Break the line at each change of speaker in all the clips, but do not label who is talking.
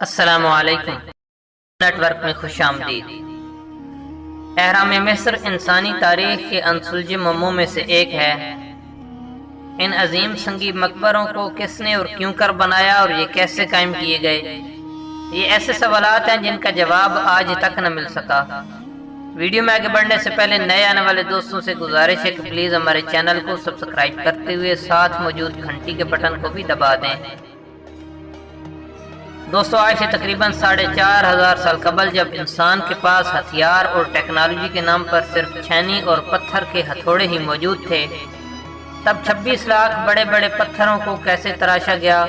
السلام علیکم۔ Net work میں خوش آمدید۔ اہرام مصر انسانی تاریخ کے انسلجھے مموں میں سے ایک ہے۔ ان عظیم سنگی مقبروں کو کس نے اور کیوں کر بنایا اور یہ کیسے قائم کیے گئے، یہ ایسے سوالات ہیں جن کا جواب آج تک نہ مل سکا۔ ویڈیو میں آگے بڑھنے سے پہلے نئے آنے والے دوستوں سے گزارش ہے کہ پلیز ہمارے چینل کو سبسکرائب کرتے ہوئے ساتھ موجود گھنٹی کے بٹن کو بھی دبا دیں۔ دوستو، آج سے تقریباً 4500 سال قبل جب انسان کے پاس ہتھیار اور ٹیکنالوجی کے نام پر صرف چھینی اور پتھر کے ہتھوڑے ہی موجود تھے، تب 26 لاکھ بڑے بڑے پتھروں کو کیسے تراشا گیا،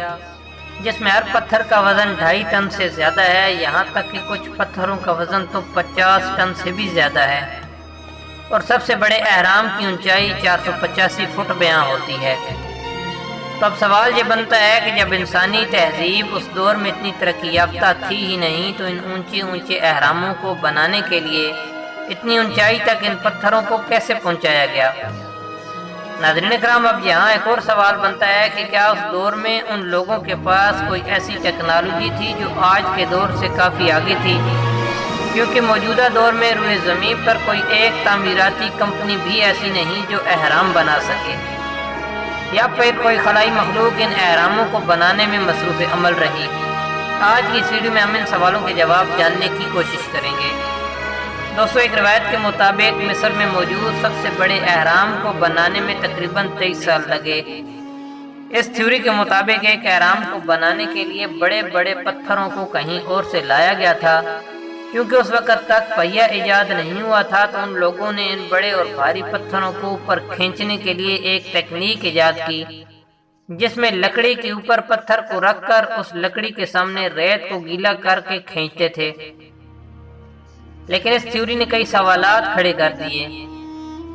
جس میں ہر پتھر کا وزن 2.5 ٹن سے زیادہ ہے، یہاں تک کہ کچھ پتھروں کا وزن تو 50 ٹن سے بھی زیادہ ہے، اور سب سے بڑے اہرام کی اونچائی 485 فٹ بیان ہوتی ہے۔ تو اب سوال یہ بنتا ہے کہ جب انسانی تہذیب اس دور میں اتنی ترقی یافتہ تھی ہی نہیں تو ان اونچے اونچے اہراموں کو بنانے کے لیے اتنی اونچائی تک ان پتھروں کو کیسے پہنچایا گیا؟ ناظرین کرام، اب یہاں ایک اور سوال بنتا ہے کہ کیا اس دور میں ان لوگوں کے پاس کوئی ایسی ٹیکنالوجی تھی جو آج کے دور سے کافی آگے تھی؟ کیونکہ موجودہ دور میں روئے زمین پر کوئی ایک تعمیراتی کمپنی بھی ایسی نہیں جو اہرام بنا سکے، یا پھر کوئی خلائی مخلوق ان اہراموں کو بنانے میں مصروف عمل رہی۔ آج کی اس ویڈیو میں ہم ان سوالوں کے جواب جاننے کی کوشش کریں گے۔ دوستو، ایک روایت کے مطابق مصر میں موجود سب سے بڑے اہرام کو بنانے میں تقریباً 23 سال لگے۔ اس تھیوری کے مطابق ایک اہرام کو بنانے کے لیے بڑے بڑے پتھروں کو کہیں اور سے لایا گیا تھا۔ کیونکہ اس وقت تک پہیہ ایجاد نہیں ہوا تھا تو ان لوگوں نے ان بڑے اور بھاری پتھروں کو اوپر کھینچنے کے لیے ایک تکنیک ایجاد کی، جس میں لکڑی کے اوپر پتھر کو رکھ کر اس لکڑی کے سامنے ریت کو گیلا کر کے کھینچتے تھے۔ لیکن اس تھیوری نے کئی سوالات کھڑے کر دیے،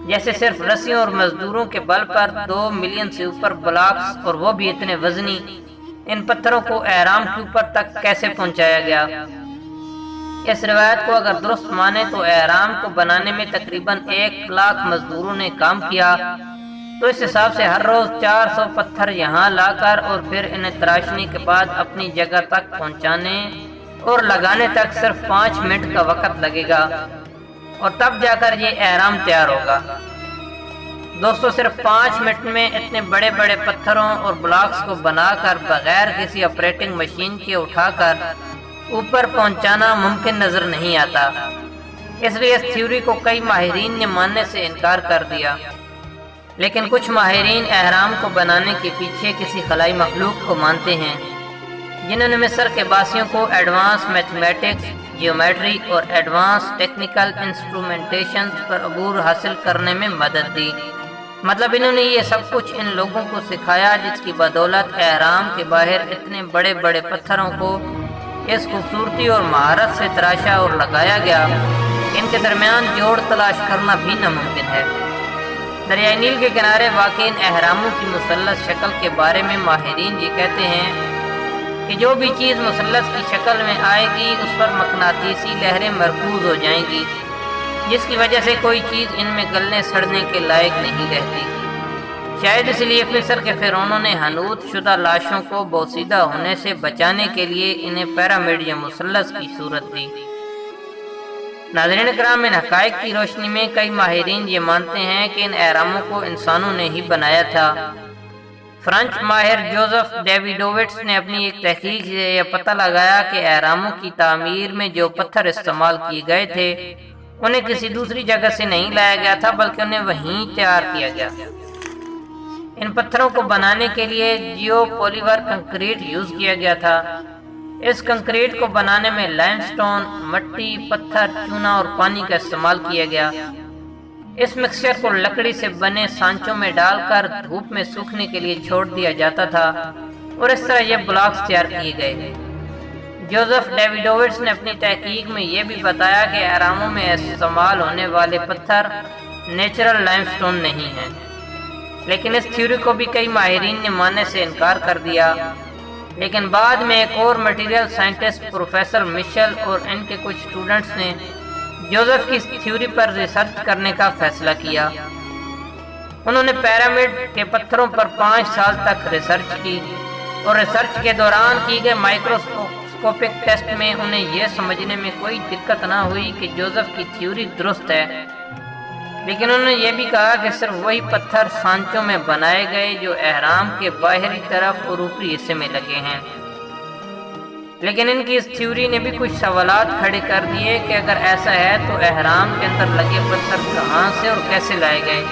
جیسے صرف رسیوں اور مزدوروں کے بل پر 2 ملین سے اوپر بلاکس، اور وہ بھی اتنے وزنی، ان پتھروں کو اہرام کے اوپر تک کیسے پہنچایا گیا؟ اس روایت کو اگر درست مانے تو اہرام کو بنانے میں تقریباً 1 لاکھ مزدوروں نے کام کیا، تو اس حساب سے ہر روز 400 پتھر یہاں لا کر اور پھر انہیں تراشنے کے بعد اپنی جگہ تک پہنچانے اور لگانے تک صرف 5 منٹ کا وقت لگے گا، اور تب جا کر یہ اہرام تیار ہوگا۔ دوستو، صرف 5 منٹ میں اتنے بڑے بڑے پتھروں اور بلاکس کو بنا کر بغیر کسی آپریٹنگ مشین کے اٹھا کر اوپر پہنچانا ممکن نظر نہیں آتا۔ اس لیے اس تھیوری کو کئی ماہرین نے ماننے سے انکار کر دیا، لیکن کچھ ماہرین اہرام کو بنانے کے پیچھے کسی خلائی مخلوق کو مانتے ہیں، جنہوں نے مصر کے باسیوں کو ایڈوانس میتھمیٹکس، جیومیٹری اور ایڈوانس ٹیکنیکل انسٹرومنٹیشنز پر عبور حاصل کرنے میں مدد دی۔ مطلب انہوں نے یہ سب کچھ ان لوگوں کو سکھایا جس کی بدولت اہرام کے باہر اتنے بڑے بڑے پتھروں کو اس خوبصورتی اور مہارت سے تراشا اور لگایا گیا، ان کے درمیان جوڑ تلاش کرنا بھی ناممکن ہے۔ دریائے نیل کے کنارے واقع ان اہراموں کی مثلث شکل کے بارے میں ماہرین یہ کہتے ہیں کہ جو بھی چیز مثلث کی شکل میں آئے گی اس پر مقناطیسی لہریں مرکوز ہو جائیں گی، جس کی وجہ سے کوئی چیز ان میں گلنے سڑنے کے لائق نہیں رہتی۔ شاید اس لیے مصر کے فرعونوں نے حنوط شدہ لاشوں کو بوسیدہ ہونے سے بچانے کے لیے انہیں پیرامڈ یا مثلث کی صورت دی۔ ناظرین کرام، ان حقائق کی روشنی میں کئی ماہرین یہ مانتے ہیں کہ ان اہراموں کو انسانوں نے ہی بنایا تھا۔ فرانچ ماہر جوزف ڈیویڈووٹس نے اپنی ایک تحقیق سے یہ پتہ لگایا کہ اہراموں کی تعمیر میں جو پتھر استعمال کیے گئے تھے انہیں کسی دوسری جگہ سے نہیں لایا گیا تھا بلکہ انہیں وہیں تیار کیا گیا۔ ان پتھروں کو بنانے کے لیے جیو پولیور کنکریٹ یوز کیا گیا تھا۔ اس کنکریٹ کو بنانے میں لائم سٹون، مٹی، پتھر، چونا اور پانی کا استعمال کیا گیا۔ اس مکسچر کو لکڑی سے بنے سانچوں میں ڈال کر دھوپ میں سوکھنے کے لیے چھوڑ دیا جاتا تھا، اور اس طرح یہ بلاکس تیار کیے گئے۔ جوزف ڈیویڈووٹس نے اپنی تحقیق میں یہ بھی بتایا کہ اہراموں میں استعمال ہونے والے پتھر نیچرل لائم سٹون نہیں ہیں، لیکن اس تھیوری کو بھی کئی ماہرین نے ماننے سے انکار کر دیا۔ لیکن بعد میں ایک اور مٹیریل سائنٹسٹ پروفیسر مشل اور ان کے کچھ اسٹوڈنٹس نے جوزف کی تھیوری پر ریسرچ کرنے کا فیصلہ کیا۔ انہوں نے پیرامڈ کے پتھروں پر 5 سال تک ریسرچ کی، اور ریسرچ کے دوران کی گئے مائکروسکوپ مائکروسکوپک ٹیسٹ میں انہیں یہ سمجھنے میں کوئی دقت نہ ہوئی کہ جوزف کی تھیوری درست ہے، لیکن انہوں نے یہ بھی کہا کہ صرف وہی پتھر سانچوں میں بنائے گئے جو احرام کے باہری طرف اور اوپری حصے میں لگے ہیں۔ لیکن ان کی اس تھیوری نے بھی کچھ سوالات کھڑے کر دیے کہ اگر ایسا ہے تو احرام کے اندر لگے پتھر کہاں سے اور کیسے لائے گئے،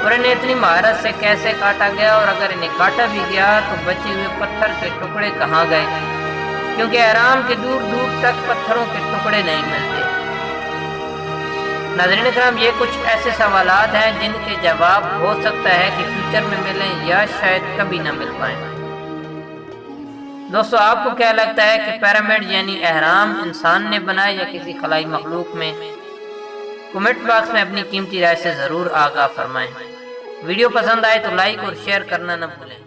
اور انہیں اتنی مہارت سے کیسے کاٹا گیا، اور اگر انہیں کاٹا بھی گیا تو بچے ہوئے پتھر کے ٹکڑے کہاں گئے، کیونکہ احرام کے دور دور تک پتھروں کے ٹکڑے نہیں ملتے۔ ناظرین کرام، یہ کچھ ایسے سوالات ہیں جن کے جواب ہو سکتا ہے کہ فیوچر میں ملیں یا شاید کبھی نہ مل پائیں۔ دوستو، آپ کو کیا لگتا ہے کہ پیرامڈ یعنی اہرام انسان نے بنائے یا کسی خلائی مخلوق میں؟ کمنٹ باکس میں اپنی قیمتی رائے سے ضرور آگاہ فرمائیں۔ ویڈیو پسند آئے تو لائک اور شیئر کرنا نہ بھولیں۔